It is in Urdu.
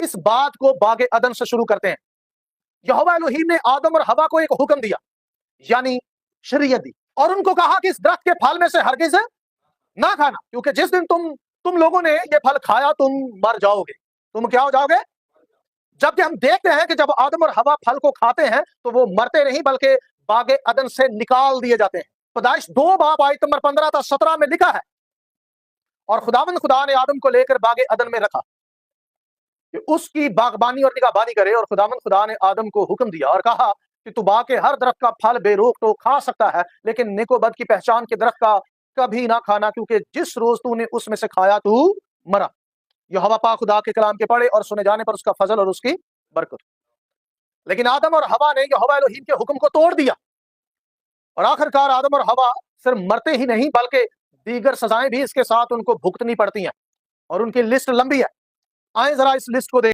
اس بات کو باغ عدن سے شروع کرتے ہیں. یہوہ الوہیم نے آدم اور حوا کو ایک حکم دیا، یعنی شریعت دی، اور ان کو کہا کہ اس درخت کے پھل میں سے ہرگز نہ کھانا، کیونکہ جس دن تم لوگوں نے یہ پھل کھایا تم مر جاؤ گے. تم کیا ہو جاؤ گے؟ جبکہ ہم دیکھتے ہیں کہ جب آدم اور حوا پھل کو کھاتے ہیں تو وہ مرتے نہیں بلکہ باغ عدن سے نکال دیے جاتے ہیں. پیدائش 2 باب آیت نمبر 15 تا 17 میں لکھا ہے. اور خداوند خدا نے آدم کو لے کر باغ عدن میں رکھا کہ اس کی باغبانی اور نگہبانی کرے، اور خداوند خدا نے آدم کو حکم دیا اور کہا کہ تو باغ کے ہر درخت کا پھل بے روک تو کھا سکتا ہے، لیکن نیک و بد کی پہچان کے درخت کا کبھی نہ کھانا، کیونکہ جس روز تو نے اس میں سے کھایا تو مرا. یہوہ پاک خدا کے کلام کے پڑھے اور سنے جانے پر اس کا فضل اور اس کی برکت. لیکن آدم اور حوا نے یہوہ الوہیم کے حکم کو توڑ دیا، اور آخر کار آدم اور حوا صرف مرتے ہی نہیں بلکہ دیگر سزائیں بھی اس کے ساتھ ان کو بھگتنی پڑتی ہیں، اور ان کی لسٹ لمبی ہے. آئیں ذرا اس لسٹ کو دیکھیں.